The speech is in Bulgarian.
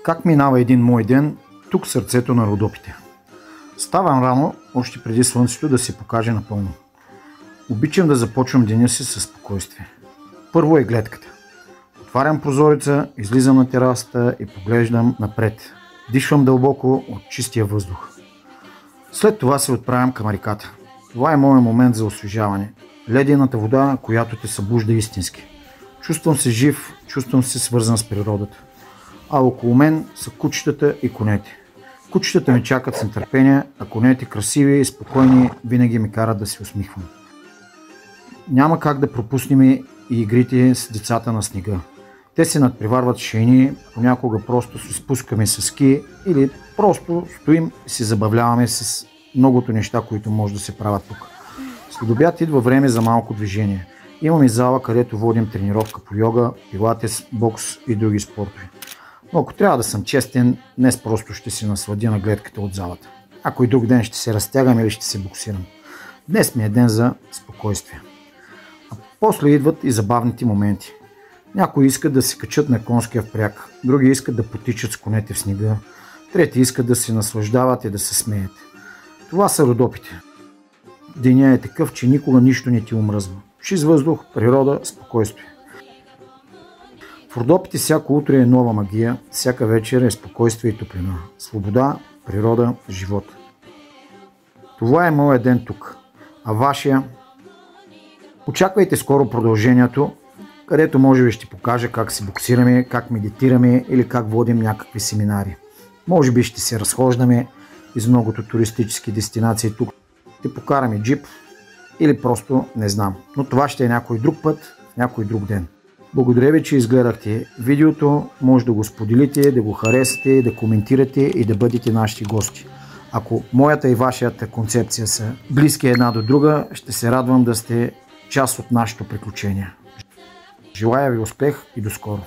Как минава един мой ден тук в сърцето на Родопите? Ставам рано, още преди слънцето да се покаже напълно. Обичам да започвам деня си със спокойствие. Първо е гледката. Отварям прозореца, излизам на терасата и поглеждам напред. Дишвам дълбоко от чистия въздух. След това се отправям към реката. Това е моят момент за освежаване. Ледената вода, която те събужда истински. Чувствам се жив, чувствам се свързан с природата. А около мен са кучетата и конете. Кучетата ме чакат с нетърпение, а конете красиви и спокойни винаги ме карат да се усмихвам. Няма как да пропуснем и игрите с децата на снега. Те се надпреварват шейни, понякога просто се спускаме с ски или просто стоим и се забавляваме с многото неща, които може да се правят тук. След обяд идва време за малко движение. Имаме зала, където водим тренировка по йога, пилатес, бокс и други спортове. Но ако трябва да съм честен, днес просто ще се насладя на гледката от залата. Ако и друг ден ще се разтягам или ще се боксирам. Днес ми е ден за спокойствие. А после идват и забавните моменти. Някои искат да се качат на конския впряг, други искат да потичат с конете в снега, трети искат да се наслаждават и да се смеят. Това са Родопите. Деня е такъв, че никога нищо не ти омръзва. Чист въздух, природа, спокойствие. В Родопите всяко утро е нова магия, всяка вечер е спокойствие и топлина. Свобода, природа, живот. Това е моят ден тук. А вашия? Очаквайте скоро продължението, където може би ще покажа как се боксираме, как медитираме или как водим някакви семинари. Може би ще се разхождаме из многото туристически дестинации тук. Ще покараме джип или просто не знам. Но това ще е някой друг път, някой друг ден. Благодаря ви, че изгледахте видеото. Може да го споделите, да го харесате, да коментирате и да бъдете нашите гости. Ако моята и вашата концепция са близки една до друга, ще се радвам да сте част от нашето приключение. Желая ви успех и до скоро!